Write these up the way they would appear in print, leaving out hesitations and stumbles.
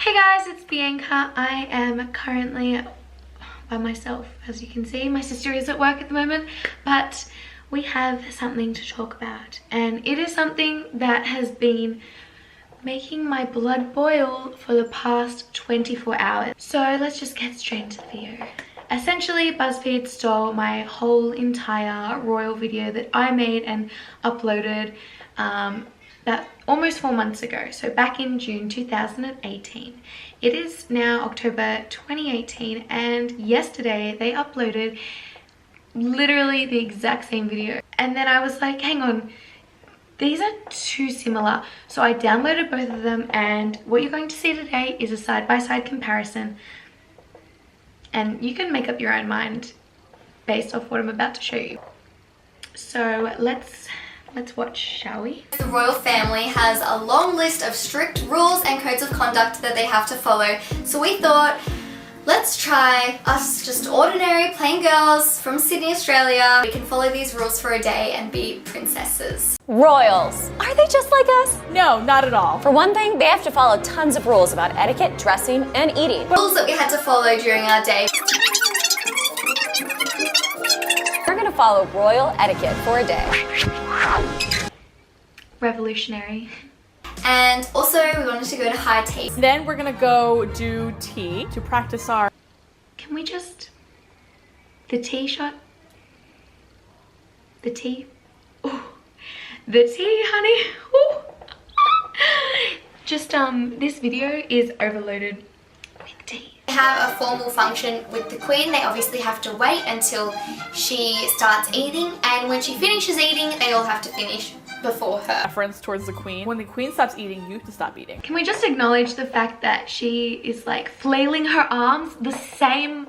Hey guys, it's Bianca. I am currently by myself, as you can see. My sister is at work at the moment, but we have something to talk about, and it is something that has been making my blood boil for the past 24 hours. So let's just get straight into the video. Essentially, Buzzfeed stole my whole entire royal video that I made and uploaded that almost 4 months ago, so back in June 2018. It is now October 2018, and yesterday they uploaded literally the exact same video. And then I was like, hang on, these are too similar. So I downloaded both of them, and what you're going to see today is a side-by-side comparison, and you can make up your own mind based off what I'm about to show you. So let's watch, shall we? The royal family has a long list of strict rules and codes of conduct that they have to follow. So we thought, let's try us just ordinary plain girls from Sydney, Australia. We can follow these rules for a day and be princesses. Royals. Are they just like us? No, not at all. For one thing, they have to follow tons of rules about etiquette, dressing, and eating. Rules that we had to follow during our day. We're gonna follow royal etiquette for a day. Revolutionary. And also we wanted to go to high tea. Then we're gonna go do tea to practice our... Can we just... the tea shot? The tea? Ooh. The tea, honey. Ooh. Just, this video is overloaded with tea. They have a formal function with the Queen. They obviously have to wait until she starts eating, and when she finishes eating, they all have to finish before her. Reference towards the Queen. When the Queen stops eating, you have to stop eating. Can we just acknowledge the fact that she is like flailing her arms the same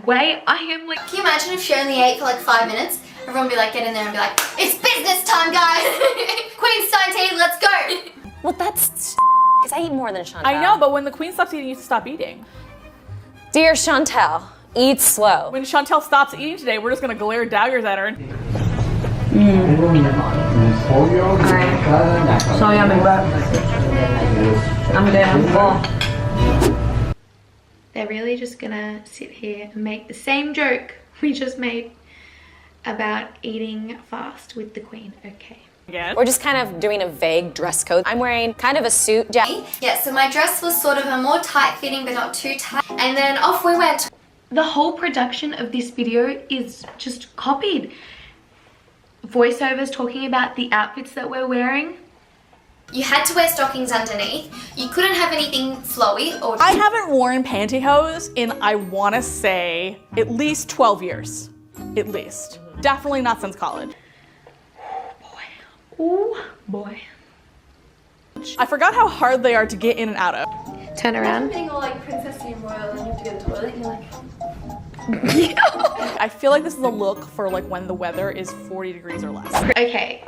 way I am? Like, can you imagine if she only ate for like 5 minutes? Everyone would be like, get in there and be like, it's business time, guys! Queen's time to eat, let's go! Well, that's because I eat more than Chantal. I know, but when the Queen stops eating, you have to stop eating. Dear Chantal, eat slow. When Chantal stops eating today, we're just gonna glare daggers at her. Alright. So yummy, bro. I'm full. they're really just gonna sit here and make the same joke we just made about eating fast with the Queen. Okay. Again. We're just kind of doing a vague dress code. I'm wearing kind of a suit jacket. Yeah, so my dress was sort of a more tight fitting but not too tight. And then off we went. The whole production of this video is just copied. Voiceovers talking about the outfits that we're wearing. You had to wear stockings underneath. You couldn't have anything flowy or... I haven't worn pantyhose in, I wanna say, at least 12 years. At least. Definitely not since college. Oh boy. I forgot how hard they are to get in and out of. Turn around. Being all like princessy and royal and you have to go to the toilet and you're like... I feel like this is a look for like when the weather is 40 degrees or less. Okay.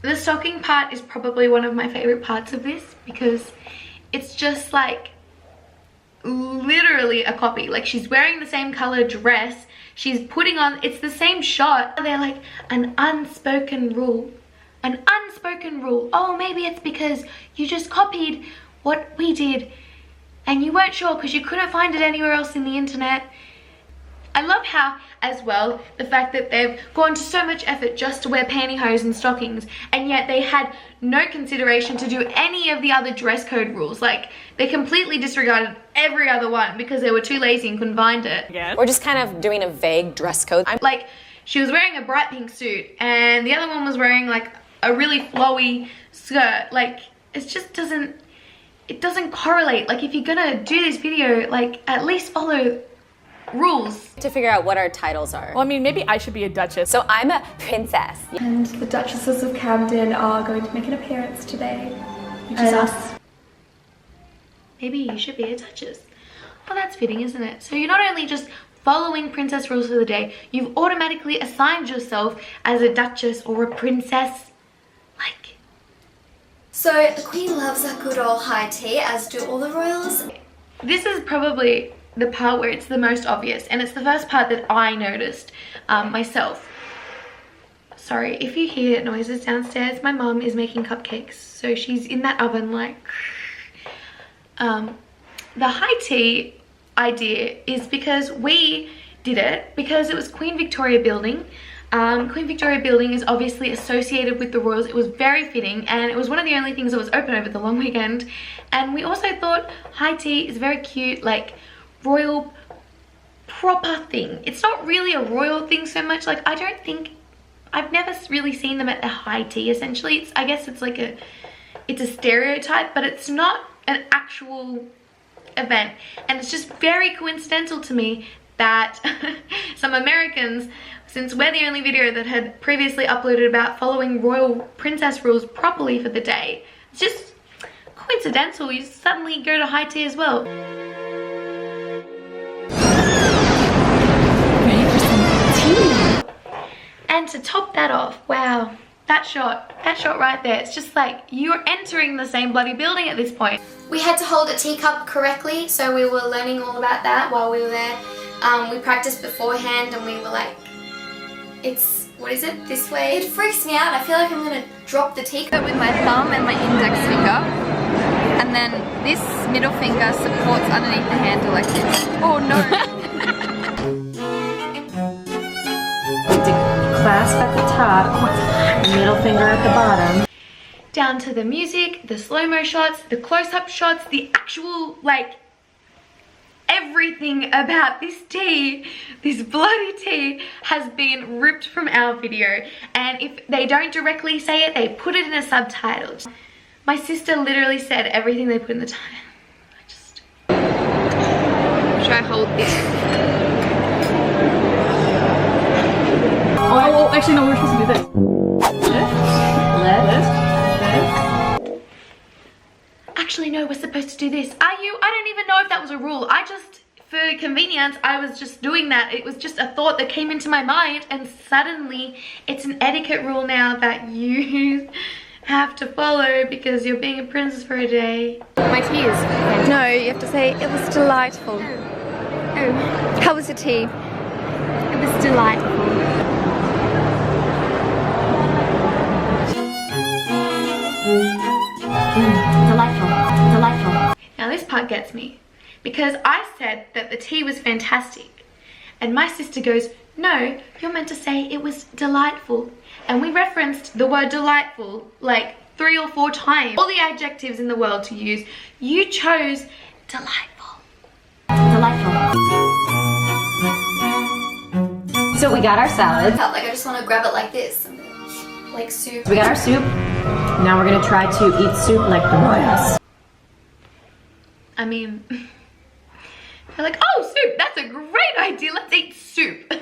The stocking part is probably one of my favorite parts of this because it's just like literally a copy. Like, she's wearing the same color dress. She's putting on, it's the same shot. They're like an unspoken rule. An unspoken rule. Oh, maybe it's because you just copied what we did and you weren't sure because you couldn't find it anywhere else in the internet. I love how, as well, the fact that they've gone to so much effort just to wear pantyhose and stockings, and yet they had no consideration to do any of the other dress code rules. Like, they completely disregarded every other one because they were too lazy and couldn't find it. Again. We're just kind of doing a vague dress code. Like, she was wearing a bright pink suit, and the other one was wearing, like, a really flowy skirt. Like, it just doesn't, it doesn't correlate. Like, if you're gonna do this video, like, at least follow rules. To figure out what our titles are. Well, I mean, maybe I should be a duchess. So I'm a princess. And the Duchesses of Camden are going to make an appearance today, which is us. Maybe you should be a duchess. Well, that's fitting, isn't it? So you're not only just following princess rules for the day, you've automatically assigned yourself as a duchess or a princess. Like... So the Queen loves a good old high tea, as do all the royals. This is probably the part where it's the most obvious, and it's the first part that I noticed myself. Sorry if you hear noises downstairs. My mum is making cupcakes, so she's in that oven like the high tea idea is because we did it because it was Queen Victoria Building. Queen Victoria Building is obviously associated with the royals. It was very fitting, and it was one of the only things that was open over the long weekend. And we also thought high tea is very cute, like royal proper thing. It's not really a royal thing so much. Like, I don't think, I've never really seen them at the high tea. Essentially, I guess it's like it's a stereotype, but it's not an actual event. And it's just very coincidental to me that some Americans, since we're the only video that had previously uploaded about following royal princess rules properly for the day, it's just coincidental. You suddenly go to high tea as well. Ready for some tea? And to top that off, wow, that shot right there, it's just like you're entering the same bloody building at this point. We had to hold a teacup correctly, so we were learning all about that while we were there. We practiced beforehand and we were like, what is it, this way? It freaks me out. I feel like I'm gonna drop the teacup. With my thumb and my index finger, and then this middle finger supports underneath the handle like this. Oh no! Clasp at the top, middle finger at the bottom. Down to the music, the slow-mo shots, the close-up shots, the actual, like, everything about this tea, this bloody tea, has been ripped from our video. And if they don't directly say it, they put it in a subtitle. My sister literally said everything they put in the title. Should I hold this? Oh, actually no, we were supposed to do this. Actually, no, we're supposed to do this. Are you? I don't even know if that was a rule. I just, for convenience, I was just doing that. It was just a thought that came into my mind, and suddenly it's an etiquette rule now that you have to follow because you're being a princess for a day. My tea is. No, you have to say it was delightful. Oh. How was the tea? It was delightful. Delightful. Now this part gets me, because I said that the tea was fantastic, and my sister goes, no, you're meant to say it was delightful. And we referenced the word delightful like 3 or 4 times. All the adjectives in the world to use. You chose delightful. So we got our salad. Like, I just want to grab it like this, like soup. We got our soup. Now we're gonna try to eat soup like the royals. I mean, they're like, oh, soup, that's a great idea, let's eat soup.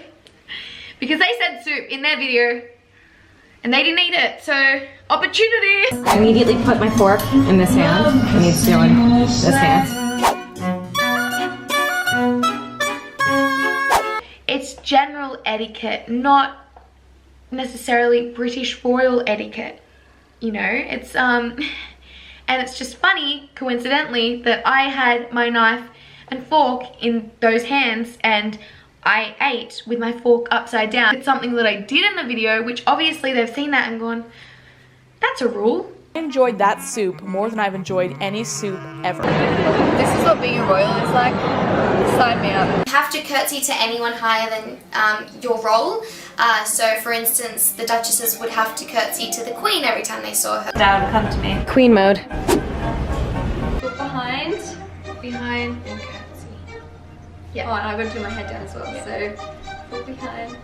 Because they said soup in their video, and they didn't eat it, so opportunity. I immediately put my fork in this hand, and he's still in this hand. It's general etiquette, not necessarily British royal etiquette. You know, it's and it's just funny, coincidentally, that I had my knife and fork in those hands and I ate with my fork upside down. It's something that I did in the video, which obviously they've seen that and gone, that's a rule. I enjoyed that soup more than I've enjoyed any soup ever. This is what being a royal is like. Sign me up. You have to curtsy to anyone higher than your role. So for instance, the duchesses would have to curtsy to the queen every time they saw her. Down, come to me. Queen mode. Look behind, and curtsy. Yeah. Oh, and I'm going to do my head down as well. Yeah. So look behind.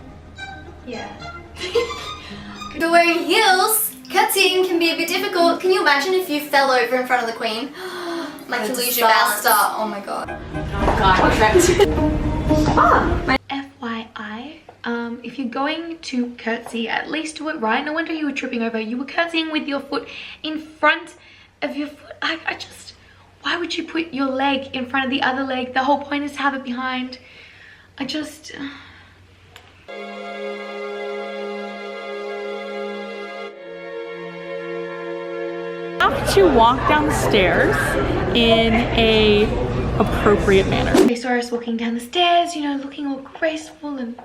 Yeah. If you're wearing heels, curtsying can be a bit difficult. Can you imagine if you fell over in front of the queen? Like, to lose your balance. Oh my god. FYI, if you're going to curtsy, at least do it right. No wonder you were tripping over. You were curtsying with your foot in front of your foot. I just, why would you put your leg in front of the other leg? The whole point is to have it behind. I just... Have to walk down the stairs in a appropriate manner. They saw us walking down the stairs, you know, looking all graceful and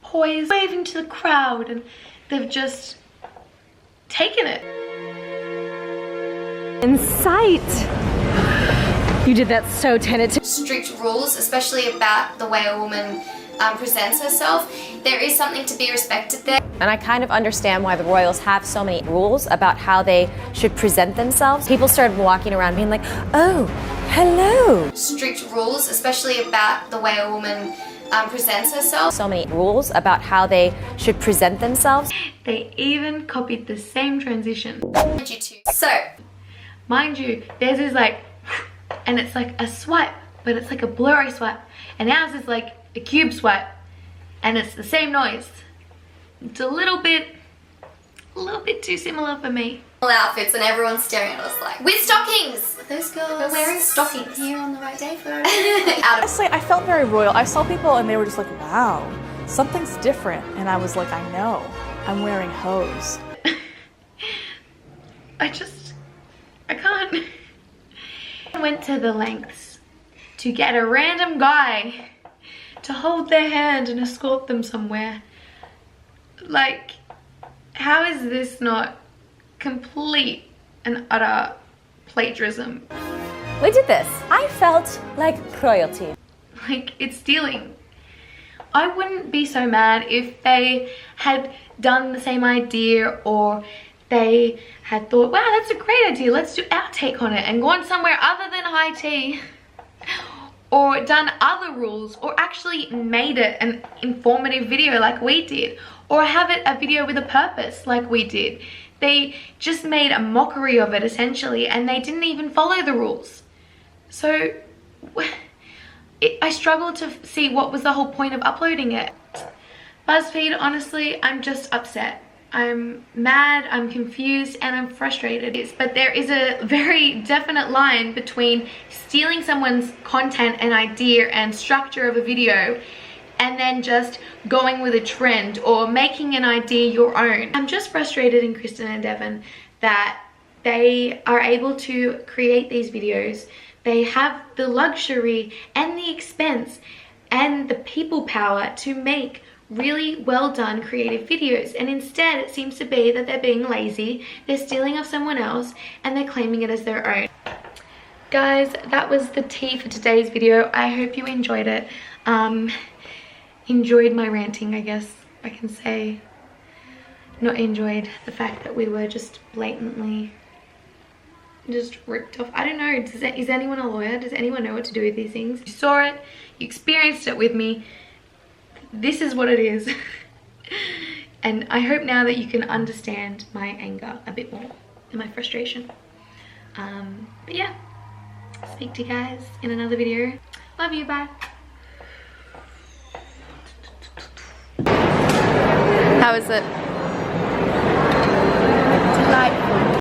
poised, waving to the crowd, and they've just taken it. In sight. You did that so tentative. Strict rules, especially about the way a woman presents herself. There is something to be respected there. And I kind of understand why the royals have so many rules about how they should present themselves. People started walking around being like, oh, hello. Strict rules, especially about the way a woman presents herself. So many rules about how they should present themselves. They even copied the same transition. So, mind you, theirs is like, and it's like a swipe, but it's like a blurry swipe. And ours is like a cube swipe, and it's the same noise. It's a little bit too similar for me. Outfits and everyone's staring at us like, with stockings! Those girls are wearing stockings here on the right day for Honestly, I felt very royal. I saw people and they were just like, wow, something's different. And I was like, I know, I'm wearing hose. I can't. I went to the lengths to get a random guy to hold their hand and escort them somewhere. Like, how is this not complete and utter plagiarism? We did this. I felt like royalty. Like, it's stealing. I wouldn't be so mad if they had done the same idea, or they had thought, wow, that's a great idea, let's do our take on it, and gone somewhere other than high tea, or done other rules, or actually made it an informative video like we did, or have it a video with a purpose like we did. They just made a mockery of it essentially, and they didn't even follow the rules. So I struggled to see what was the whole point of uploading it. Buzzfeed, honestly, I'm just upset. I'm mad, I'm confused, and I'm frustrated. But there is a very definite line between stealing someone's content and idea and structure of a video and then just going with a trend or making an idea your own. I'm just frustrated in Kristen and Devon that they are able to create these videos. They have the luxury and the expense and the people power to make really well done creative videos, and instead it seems to be that they're being lazy, they're stealing off someone else, and they're claiming it as their own. Guys, that was the tea for today's video. I hope you enjoyed it. Enjoyed my ranting, I guess I can say. Not enjoyed the fact that we were just blatantly just ripped off. I don't know, is anyone a lawyer? Does anyone know what to do with these things? You saw it, you experienced it with me. This is what it is. And I hope now that you can understand my anger a bit more and my frustration. But yeah, speak to you guys in another video. Love you, bye. How is it? Delightful.